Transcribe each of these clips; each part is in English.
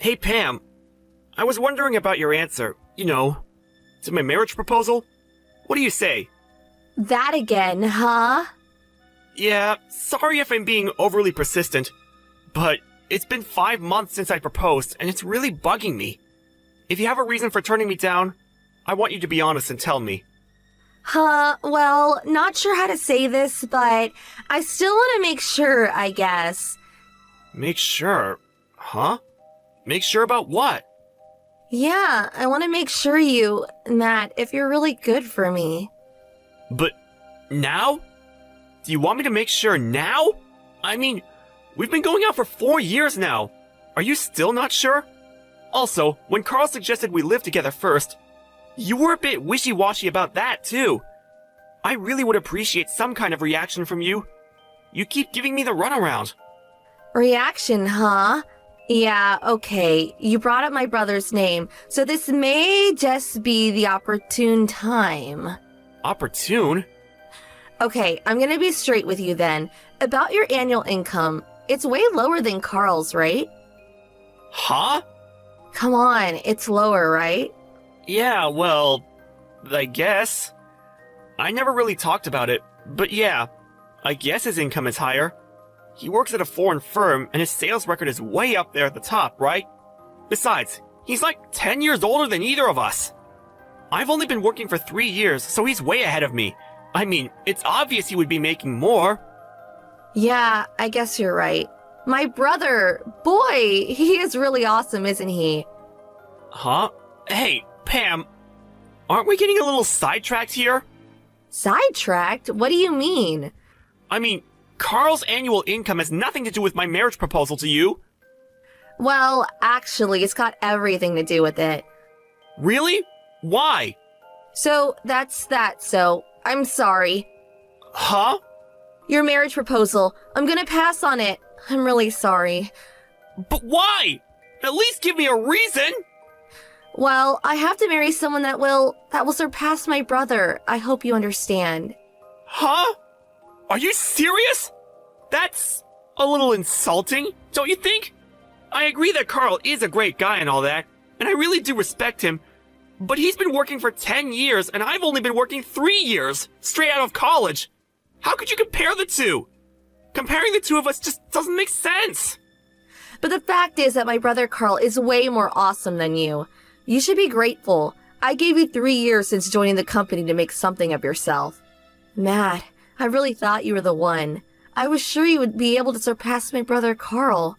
Hey Pam, I was wondering about your answer, to my marriage proposal. What do you say? That again, huh? Yeah, sorry if I'm being overly persistent, but it's been 5 months since I proposed, and it's really bugging me. If you have a reason for turning me down, I want you to be honest and tell me. Well, not sure how to say this, but I still want to make sure, I guess. Make sure? Huh? Make sure about what? Yeah, I want to make sure Matt, if you're really good for me. But now? Do you want me to make sure now? I mean, we've been going out for 4 years now. Are you still not sure? Also, when Carl suggested we live together first, you were a bit wishy-washy about that too. I really would appreciate some kind of reaction from you. You keep giving me the runaround. Reaction, huh? Yeah, okay. You brought up my brother's name, so this may just be the opportune time. Opportune? Okay, I'm gonna be straight with you then. About your annual income, it's way lower than Carl's, right? Huh? Come on, it's lower, right? Yeah, well, I guess. I never really talked about it, but yeah, I guess his income is higher. He works at a foreign firm, and his sales record is way up there at the top, right? Besides, he's like 10 years older than either of us. I've only been working for 3 years, so he's way ahead of me. I mean, it's obvious he would be making more. Yeah, I guess you're right. My brother, boy, he is really awesome, isn't he? Huh? Hey, Pam, aren't we getting a little sidetracked here? Sidetracked? What do you mean? I mean, Carl's annual income has nothing to do with my marriage proposal to you. Well, actually, it's got everything to do with it. Really? Why? So, that's that, so I'm sorry. Huh? Your marriage proposal, I'm gonna pass on it. I'm really sorry. But why? At least give me a reason! Well, I have to marry someone that will surpass my brother. I hope you understand. Huh? Are you serious? That's a little insulting, don't you think? I agree that Carl is a great guy and all that, and I really do respect him, but he's been working for 10 years and I've only been working 3 years, straight out of college. How could you compare the two? Comparing the two of us just doesn't make sense. But the fact is that my brother Carl is way more awesome than you. You should be grateful. I gave you 3 years since joining the company to make something of yourself. Matt, I really thought you were the one. I was sure you would be able to surpass my brother Carl.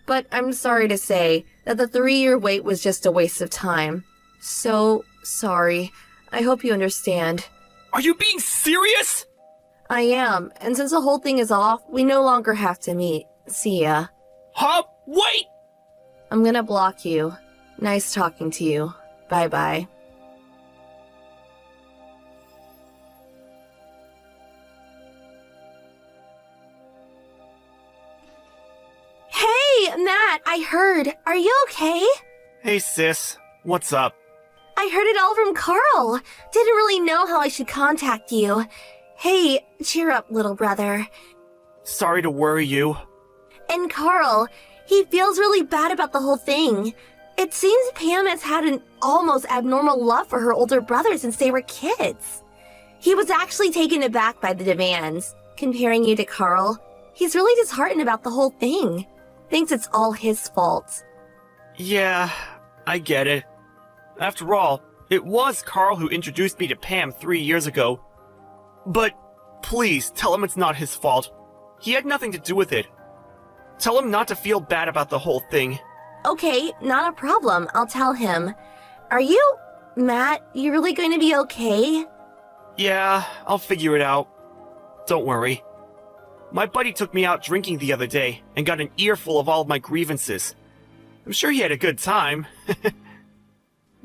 But I'm sorry to say that the 3-year wait was just a waste of time. So sorry. I hope you understand. Are you being serious? I am, and since the whole thing is off, we no longer have to meet. See ya. Huh? Wait! I'm gonna block you. Nice talking to you. Bye-bye. Hey, Matt, I heard. Are you okay? Hey sis, what's up? I heard it all from Carl. Didn't really know how I should contact you. Hey, cheer up, little brother. Sorry to worry you. And Carl, he feels really bad about the whole thing. It seems Pam has had an almost abnormal love for her older brother since they were kids. He was actually taken aback by the demands, comparing you to Carl. He's really disheartened about the whole thing. Thinks it's all his fault. Yeah, I get it. After all, it was Carl who introduced me to Pam 3 years ago. But please tell him it's not his fault. He had nothing to do with it. Tell him not to feel bad about the whole thing. Okay, not a problem. I'll tell him. Matt, you really going to be okay? Yeah, I'll figure it out. Don't worry. My buddy took me out drinking the other day and got an earful of all of my grievances. I'm sure he had a good time.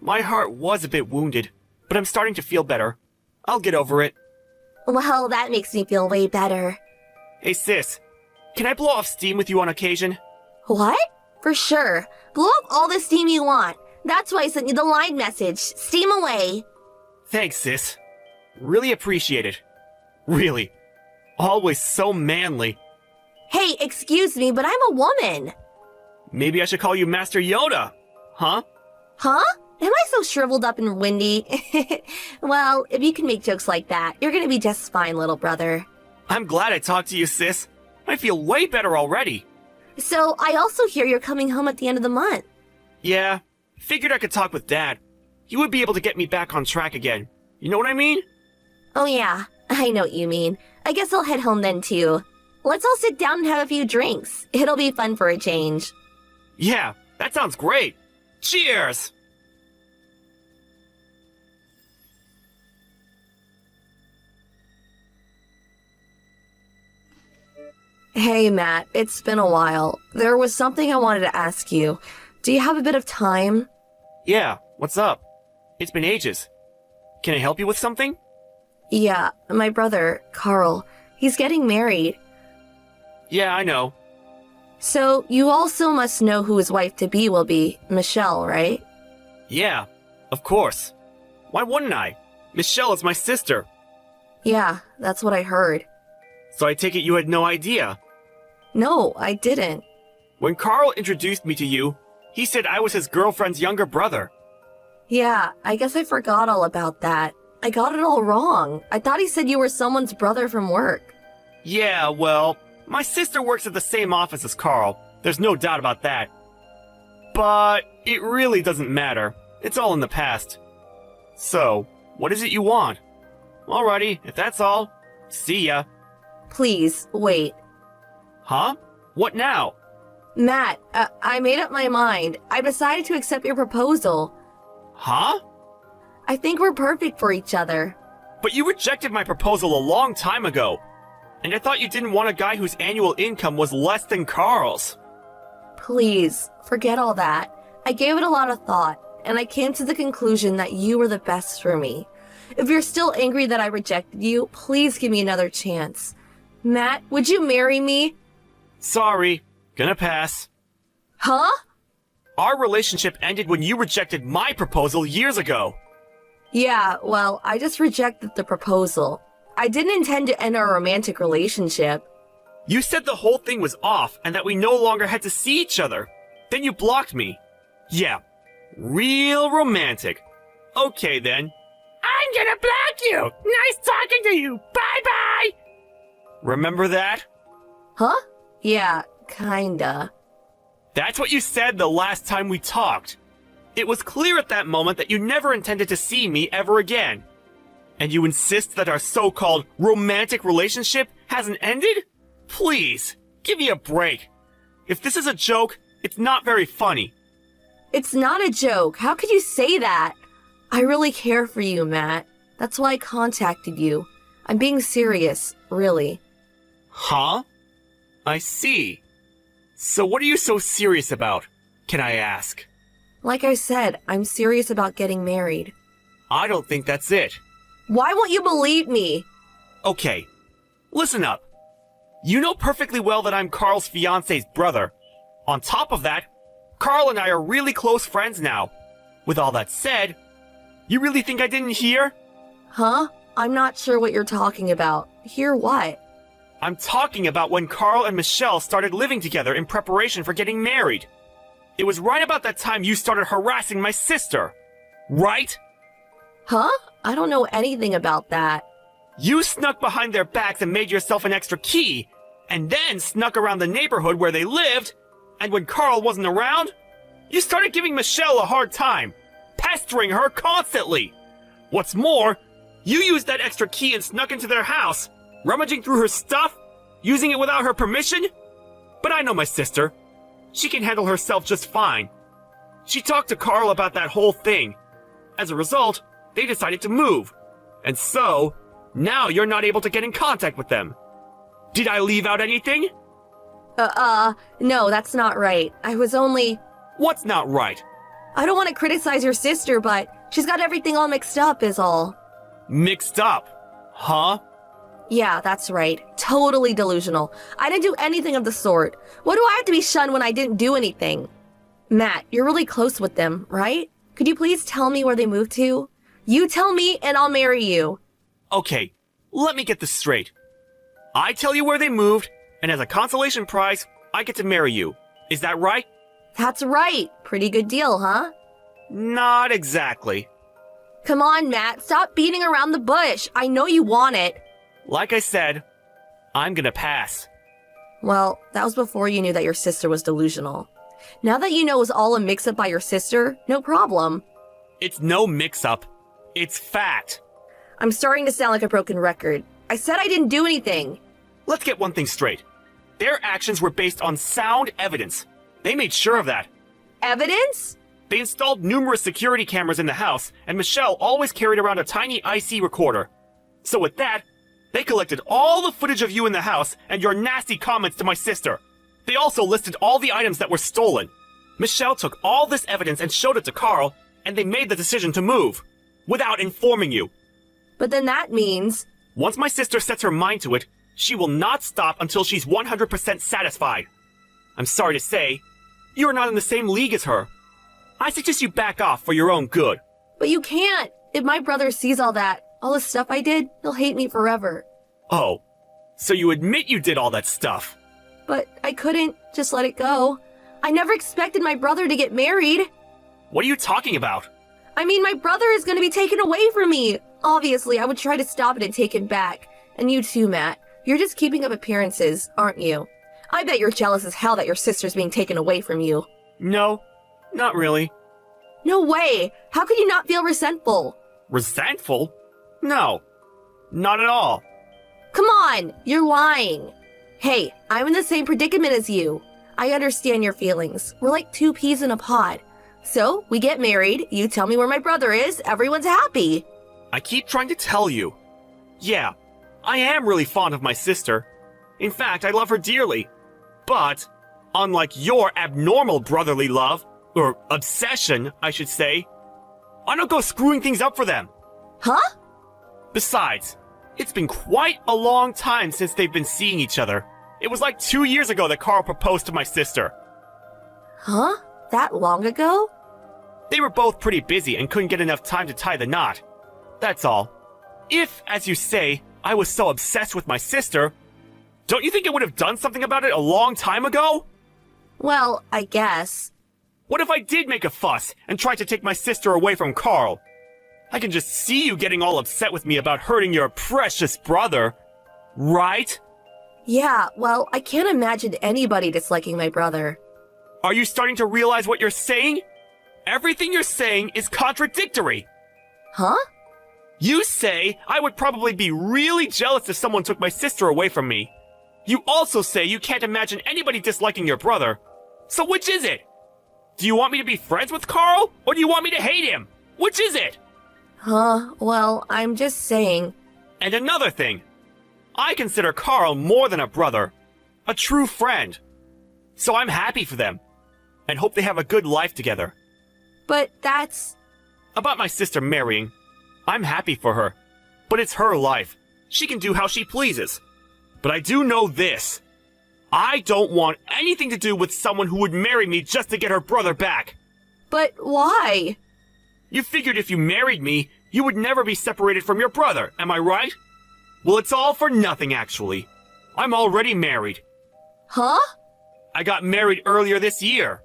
My heart was a bit wounded, but I'm starting to feel better. I'll get over it. Well, that makes me feel way better. Hey sis, can I blow off steam with you on occasion? What? For sure. Blow up all the steam you want. That's why I sent you the line message. Steam away. Thanks, sis. Really appreciate it. Really. Always so manly. Hey, excuse me, but I'm a woman. Maybe I should call you Master Yoda. Huh? Huh? Am I so shriveled up and windy? Well, if you can make jokes like that, you're gonna be just fine, little brother. I'm glad I talked to you, sis. I feel way better already. So, I also hear you're coming home at the end of the month. Yeah, figured I could talk with Dad. He would be able to get me back on track again. You know what I mean? Oh yeah, I know what you mean. I guess I'll head home then too. Let's all sit down and have a few drinks. It'll be fun for a change. Yeah, that sounds great. Cheers! Hey Matt, it's been a while. There was something I wanted to ask you. Do you have a bit of time? Yeah, what's up? It's been ages. Can I help you with something? Yeah, my brother, Carl, he's getting married. Yeah, I know. So, you also must know who his wife-to-be will be, Michelle, right? Yeah, of course. Why wouldn't I? Michelle is my sister. Yeah, that's what I heard. So I take it you had no idea. No, I didn't. When Carl introduced me to you, he said I was his girlfriend's younger brother. Yeah, I guess I forgot all about that. I got it all wrong. I thought he said you were someone's brother from work. Yeah, well, my sister works at the same office as Carl. There's no doubt about that. But it really doesn't matter. It's all in the past. So, what is it you want? Alrighty, if that's all, see ya. Please, wait. Huh? What now? Matt, I made up my mind. I decided to accept your proposal. Huh? I think we're perfect for each other. But you rejected my proposal a long time ago. And I thought you didn't want a guy whose annual income was less than Carl's. Please, forget all that. I gave it a lot of thought, and I came to the conclusion that you were the best for me. If you're still angry that I rejected you, please give me another chance. Matt, would you marry me? Sorry, gonna pass. Huh? Our relationship ended when you rejected my proposal years ago. Yeah, well, I just rejected the proposal. I didn't intend to end our romantic relationship. You said the whole thing was off and that we no longer had to see each other. Then you blocked me. Yeah, real romantic. Okay then. I'm gonna block you! Nice talking to you! Bye-bye! Remember that? Huh? Yeah, kinda. That's what you said the last time we talked. It was clear at that moment that you never intended to see me ever again. And you insist that our so-called romantic relationship hasn't ended? Please, give me a break. If this is a joke, it's not very funny. It's not a joke. How could you say that? I really care for you, Matt. That's why I contacted you. I'm being serious, really. Huh? I see. So what are you so serious about, can I ask? Like I said, I'm serious about getting married. I don't think that's it. Why won't you believe me? Okay, listen up. You know perfectly well that I'm Carl's fiance's brother. On top of that, Carl and I are really close friends now. With all that said, you really think I didn't hear? Huh? I'm not sure what you're talking about. Hear what? I'm talking about when Carl and Michelle started living together in preparation for getting married. It was right about that time you started harassing my sister. Right? Huh? I don't know anything about that. You snuck behind their backs and made yourself an extra key, and then snuck around the neighborhood where they lived, and when Carl wasn't around, you started giving Michelle a hard time, pestering her constantly. What's more, you used that extra key and snuck into their house, rummaging through her stuff, using it without her permission? But I know my sister. She can handle herself just fine. She talked to Carl about that whole thing. As a result, they decided to move. And so, now you're not able to get in contact with them. Did I leave out anything? No, that's not right. I was only... What's not right? I don't want to criticize your sister, but she's got everything all mixed up is all. Mixed up? Huh? Yeah, that's right. Totally delusional. I didn't do anything of the sort. What do I have to be shunned when I didn't do anything? Matt, you're really close with them, right? Could you please tell me where they moved to? You tell me and I'll marry you. Okay, let me get this straight. I tell you where they moved, and as a consolation prize, I get to marry you. Is that right? That's right. Pretty good deal, huh? Not exactly. Come on, Matt. Stop beating around the bush. I know you want it. Like I said, I'm gonna pass. Well, that was before you knew that your sister was delusional. Now that you know it was all a mix-up by your sister, no problem. It's no mix-up. It's fact. I'm starting to sound like a broken record. I said I didn't do anything. Let's get one thing straight. Their actions were based on sound evidence. They made sure of that. Evidence? They installed numerous security cameras in the house, and Michelle always carried around a tiny IC recorder. So with that, they collected all the footage of you in the house and your nasty comments to my sister. They also listed all the items that were stolen. Michelle took all this evidence and showed it to Carl, and they made the decision to move, without informing you. But then that means... Once my sister sets her mind to it, she will not stop until she's 100% satisfied. I'm sorry to say, you are not in the same league as her. I suggest you back off for your own good. But you can't. If my brother sees all the stuff I did, he'll hate me forever. Oh, so you admit you did all that stuff? But I couldn't just let it go. I never expected my brother to get married. What are you talking about? I mean, my brother is going to be taken away from me. Obviously, I would try to stop it and take him back. And you too, Matt. You're just keeping up appearances, aren't you? I bet you're jealous as hell that your sister's being taken away from you. No, not really. No way! How could you not feel resentful? Resentful? No, not at all. Come on, you're lying. Hey, I'm in the same predicament as you. I understand your feelings. We're like two peas in a pod. So, we get married, you tell me where my brother is, everyone's happy. I keep trying to tell you. Yeah, I am really fond of my sister. In fact, I love her dearly. But, unlike your abnormal brotherly love, or obsession, I should say, I don't go screwing things up for them. Huh? Besides, it's been quite a long time since they've been seeing each other. It was like 2 years ago that Carl proposed to my sister. Huh? That long ago? They were both pretty busy and couldn't get enough time to tie the knot. That's all. If, as you say, I was so obsessed with my sister, don't you think I would have done something about it a long time ago? Well, I guess. What if I did make a fuss and tried to take my sister away from Carl? I can just see you getting all upset with me about hurting your precious brother. Right? Yeah, well, I can't imagine anybody disliking my brother. Are you starting to realize what you're saying? Everything you're saying is contradictory. Huh? You say I would probably be really jealous if someone took my sister away from me. You also say you can't imagine anybody disliking your brother. So which is it? Do you want me to be friends with Carl, or do you want me to hate him? Which is it? Huh, well, I'm just saying. And another thing. I consider Carl more than a brother. A true friend. So I'm happy for them. And hope they have a good life together. But that's... About my sister marrying, I'm happy for her. But it's her life. She can do how she pleases. But I do know this. I don't want anything to do with someone who would marry me just to get her brother back. But why? You figured if you married me, you would never be separated from your brother, am I right? Well, it's all for nothing, actually. I'm already married. Huh? I got married earlier this year.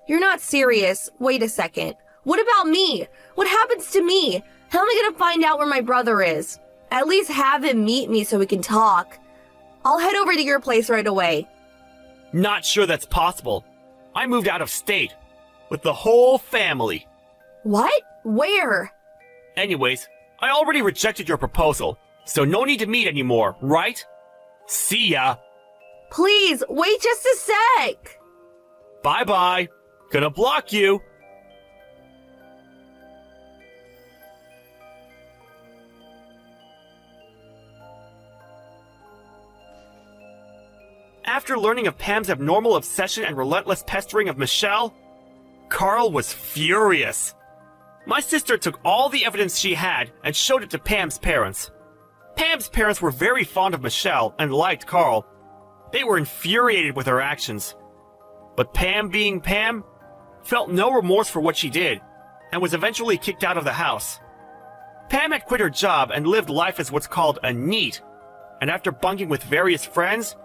You're not serious. Wait a second. What about me? What happens to me? How am I gonna find out where my brother is? At least have him meet me so we can talk. I'll head over to your place right away. Not sure that's possible. I moved out of state. With the whole family. What? Where? Anyways, I already rejected your proposal, so no need to meet anymore, right? See ya! Please, wait just a sec! Bye-bye. Gonna block you. After learning of Pam's abnormal obsession and relentless pestering of Michelle, Carl was furious. My sister took all the evidence she had and showed it to Pam's parents. Pam's parents were very fond of Michelle and liked Carl. They were infuriated with her actions. But Pam, being Pam, felt no remorse for what she did and was eventually kicked out of the house. Pam had quit her job and lived life as what's called a NEET, and after bunking with various friends,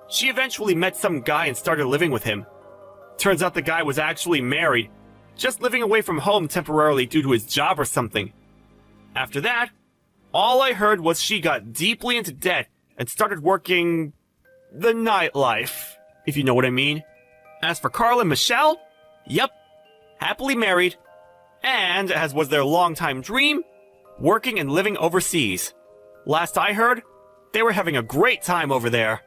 she eventually met some guy and started living with him. Turns out the guy was actually married, just living away from home temporarily due to his job or something. After that, all I heard was she got deeply into debt and started working the nightlife, if you know what I mean. As for Carl and Michelle, yep, happily married, and, as was their longtime dream, working and living overseas. Last I heard, they were having a great time over there.